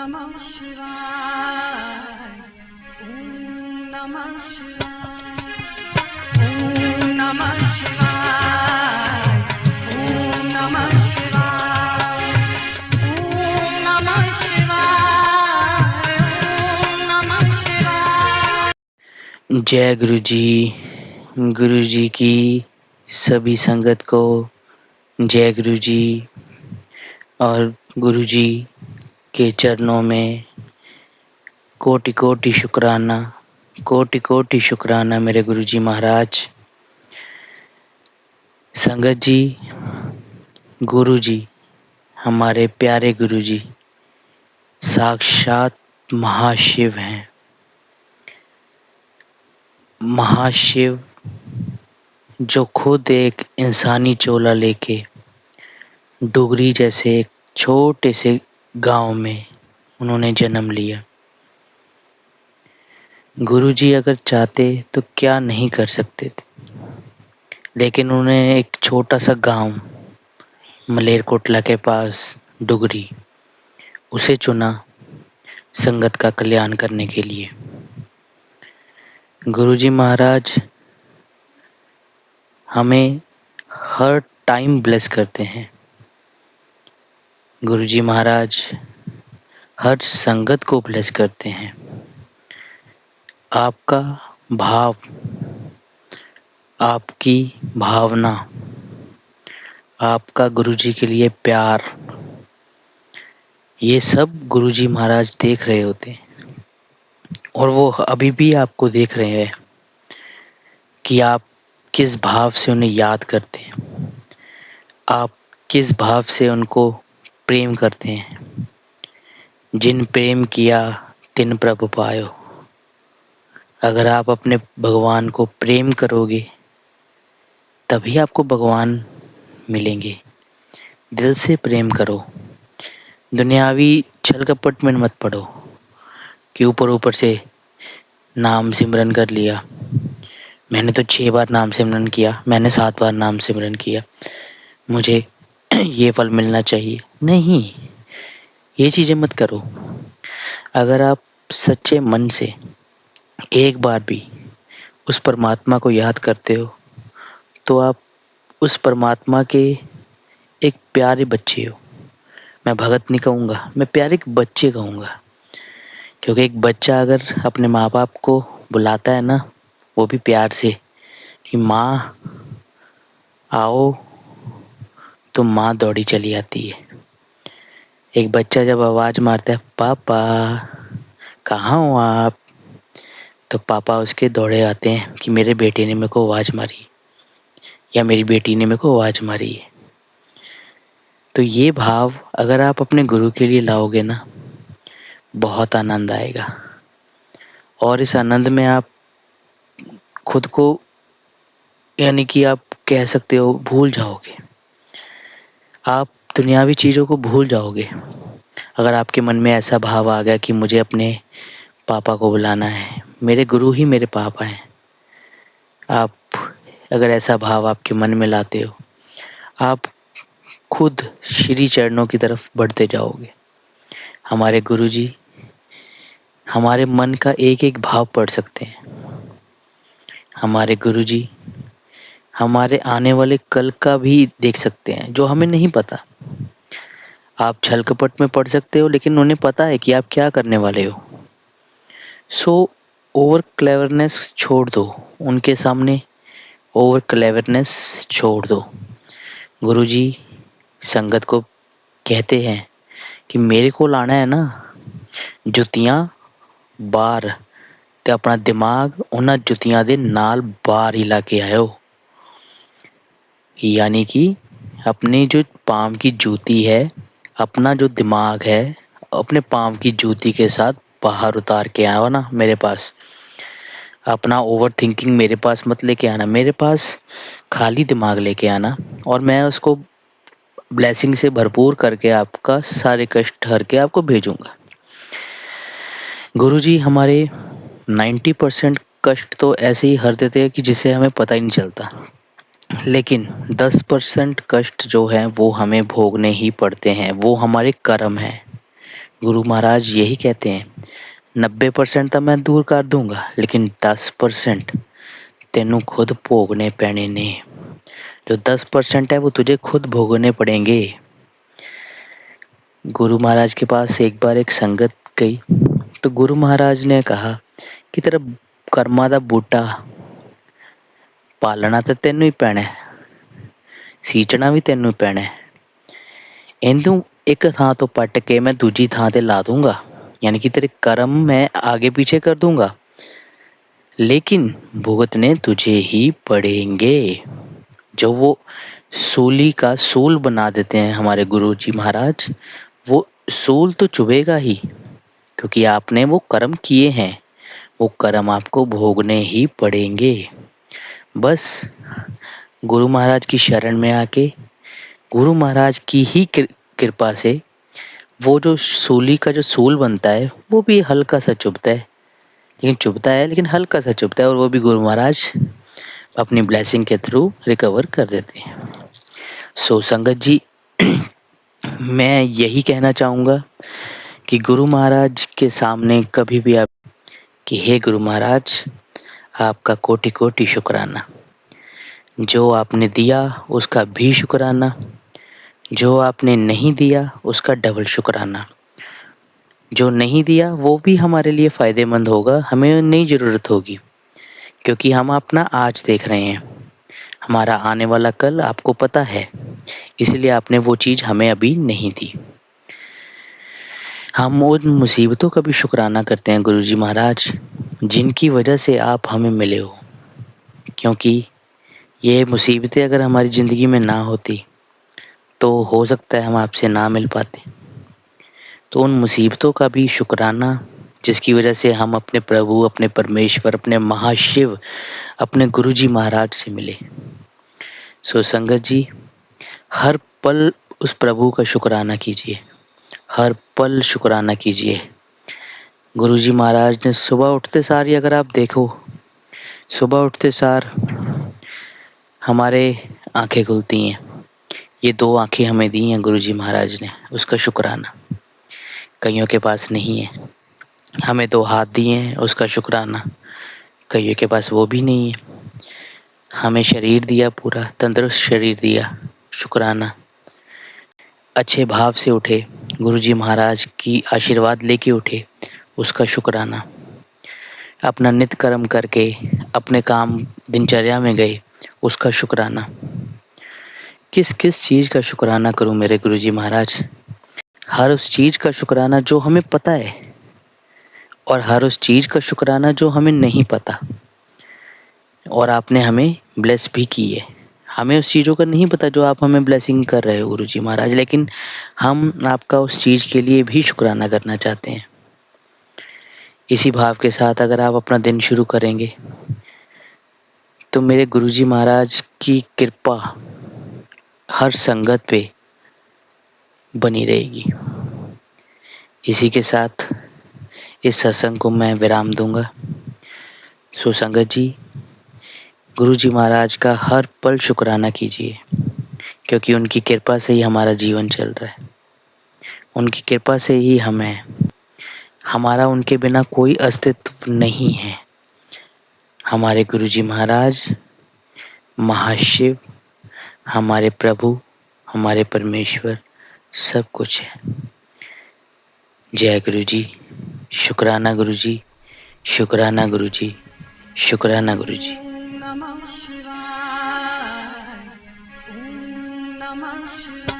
नमः शिवाय। ओम नमः शिवाय। ओम नमः शिवाय। ओम नमः शिवाय। ओम नमः शिवाय। ओम नमः शिवाय। जय गुरु जी की सभी संगत को जय गुरु जी। और गुरु जी के चरणों में कोटि कोटि शुक्राना मेरे गुरु जी महाराज। संगत जी, गुरु जी, हमारे प्यारे गुरु जी साक्षात महाशिव हैं। महाशिव जो खुद एक इंसानी चोला लेके डुगरी जैसे एक छोटे से गांव में उन्होंने जन्म लिया। गुरुजी अगर चाहते तो क्या नहीं कर सकते थे, लेकिन उन्होंने एक छोटा सा गांव मलेरकोटला के पास डुगरी उसे चुना संगत का कल्याण करने के लिए। गुरुजी महाराज हमें हर टाइम ब्लेस करते हैं। गुरुजी महाराज हर संगत को ब्लेस करते हैं। आपका भाव, आपकी भावना, आपका गुरुजी के लिए प्यार, ये सब गुरुजी महाराज देख रहे होते हैं और वो अभी भी आपको देख रहे हैं कि आप किस भाव से उन्हें याद करते हैं, आप किस भाव से उनको प्रेम करते हैं। जिन प्रेम किया तिन प्रभु पायो। अगर आप अपने भगवान को प्रेम करोगे तभी आपको भगवान मिलेंगे। दिल से प्रेम करो, दुनियावी छल कपट में मत पड़ो कि ऊपर ऊपर से नाम सिमरन कर लिया। मैंने तो 6 बार नाम सिमरन किया, मैंने 7 बार नाम सिमरन किया, मुझे ये फल मिलना चाहिए। नहीं, ये चीजें मत करो। अगर आप सच्चे मन से एक बार भी उस परमात्मा को याद करते हो तो आप उस परमात्मा के एक प्यारे बच्चे हो। मैं भगत नहीं कहूँगा, मैं प्यारे बच्चे कहूँगा, क्योंकि एक बच्चा अगर अपने माँ बाप को बुलाता है ना, वो भी प्यार से कि माँ आओ, तो माँ दौड़ी चली आती है। एक बच्चा जब आवाज मारता है पापा कहाँ हो आप, तो पापा उसके दौड़े आते हैं कि मेरे बेटे ने मेरे को आवाज मारी या मेरी बेटी ने मेरे को आवाज मारी है। तो ये भाव अगर आप अपने गुरु के लिए लाओगे ना, बहुत आनंद आएगा और इस आनंद में आप खुद को, यानी कि आप कह सकते हो, भूल जाओगे। आप दुनियावी चीज़ों को भूल जाओगे अगर आपके मन में ऐसा भाव आ गया कि मुझे अपने पापा को बुलाना है, मेरे गुरु ही मेरे पापा हैं। आप अगर ऐसा भाव आपके मन में लाते हो, आप खुद श्री चरणों की तरफ बढ़ते जाओगे। हमारे गुरुजी हमारे मन का एक एक भाव पढ़ सकते हैं। हमारे गुरुजी हमारे आने वाले कल का भी देख सकते हैं, जो हमें नहीं पता। आप छल कपट में पढ़ सकते हो, लेकिन उन्हें पता है कि आप क्या करने वाले हो। सो ओवर क्लेवरनेस छोड़ दो, उनके सामने ओवर क्लेवरनेस छोड़ दो। गुरुजी संगत को कहते हैं कि मेरे को लाना है ना जुतियां बार, ते अपना दिमाग उन्हां जुतियां दे नाल बार ही ला के आयो। यानी कि अपनी जो पाँव की जूती है, अपना जो दिमाग है, अपने पाँव की जूती के साथ बाहर उतार के आओ ना मेरे पास। अपना ओवर थिंकिंग मेरे पास मत लेके आना, मेरे पास खाली दिमाग लेके आना और मैं उसको ब्लेसिंग से भरपूर करके आपका सारे कष्ट हर के आपको भेजूंगा। गुरुजी हमारे 90% कष्ट तो ऐसे ही हर देते हैं कि जिसे हमें पता ही नहीं चलता, लेकिन 10% कष्ट जो है वो हमें भोगने ही पड़ते हैं। वो हमारे कर्म हैं। गुरु महाराज यही कहते हैं, 90% तो मैं दूर कर दूंगा, लेकिन 10% तेनू खुद भोगने पैने ने। जो 10% है वो तुझे खुद भोगने पड़ेंगे। गुरु महाराज के पास एक बार एक संगत गई, तो गुरु महाराज ने कहा कि तेरा कर्मा दा बूटा पालना तो तेनू ही पैना है, सींचना भी तेनू ही पैना है। इनू एक थां तो पट के मैं दूजी थां ते ला दूंगा, यानी कि तेरे कर्म मैं आगे पीछे कर दूंगा, लेकिन भुगतने तुझे ही पड़ेंगे। जो वो सूली का सूल बना देते हैं हमारे गुरु जी महाराज, वो सूल तो चुभेगा ही, क्योंकि आपने वो कर्म किए हैं, वो कर्म आपको भोगने ही पड़ेंगे। बस गुरु महाराज की शरण में आके, गुरु महाराज की ही कृपा से वो जो सूली का जो सूल बनता है वो भी हल्का सा चुभता है, लेकिन हल्का सा चुभता है, और वो भी गुरु महाराज अपनी ब्लेसिंग के थ्रू रिकवर कर देते हैं। सो संगत जी, मैं यही कहना चाहूँगा कि गुरु महाराज के सामने कभी भी आप कि हे गुरु महाराज, आपका कोटि कोटि शुक्राना। जो आपने दिया उसका भी शुक्राना, जो आपने नहीं दिया उसका डबल शुक्राना। जो नहीं दिया वो भी हमारे लिए फ़ायदेमंद होगा, हमें नहीं ज़रूरत होगी, क्योंकि हम अपना आज देख रहे हैं, हमारा आने वाला कल आपको पता है, इसलिए आपने वो चीज़ हमें अभी नहीं दी। हम उन मुसीबतों का भी शुक्राना करते हैं गुरुजी महाराज, जिनकी वजह से आप हमें मिले हो, क्योंकि ये मुसीबतें अगर हमारी ज़िंदगी में ना होती तो हो सकता है हम आपसे ना मिल पाते। तो उन मुसीबतों का भी शुक्राना, जिसकी वजह से हम अपने प्रभु, अपने परमेश्वर, अपने महाशिव, अपने गुरुजी महाराज से मिले। सो संगत जी, हर पल उस प्रभु का शुक्राना कीजिए, हर पल शुक्राना कीजिए। गुरुजी महाराज ने सुबह उठते सार ही, अगर आप देखो, सुबह उठते सार हमारे आंखें खुलती हैं। ये 2 आंखें हमें दी हैं गुरुजी महाराज ने, उसका शुक्राना। कईयों के पास नहीं है। हमें 2 हाथ दिए हैं, उसका शुक्राना। कईयों के पास वो भी नहीं है। हमें शरीर दिया, पूरा तंदुरुस्त शरीर दिया, शुक्राना। अच्छे भाव से उठे, गुरुजी महाराज की आशीर्वाद लेके उठे, उसका शुक्राना। अपना नित्य कर्म करके अपने काम दिनचर्या में गए, उसका शुक्राना। किस किस चीज़ का शुक्राना करूं मेरे गुरुजी महाराज? हर उस चीज़ का शुक्राना जो हमें पता है, और हर उस चीज़ का शुक्राना जो हमें नहीं पता, और आपने हमें ब्लेस भी की है। हमें उस चीज़ों का नहीं पता जो आप हमें ब्लेसिंग कर रहे हो गुरुजी महाराज, लेकिन हम आपका उस चीज़ के लिए भी शुक्राना करना चाहते हैं। इसी भाव के साथ अगर आप अपना दिन शुरू करेंगे तो मेरे गुरुजी महाराज की कृपा हर संगत पे बनी रहेगी। इसी के साथ इस सत्संग को मैं विराम दूंगा। सो संगत जी, गुरुजी महाराज का हर पल शुक्राना कीजिए, क्योंकि उनकी कृपा से ही हमारा जीवन चल रहा है। उनकी कृपा से ही हम हैं। हमारा उनके बिना कोई अस्तित्व नहीं है। हमारे गुरुजी महाराज महाशिव, हमारे प्रभु, हमारे परमेश्वर, सब कुछ है। जय गुरुजी, शुक्राना गुरुजी, शुक्राना गुरुजी, शुक्राना गुरुजी। नमः शिवाय, ओम नमः शिवाय।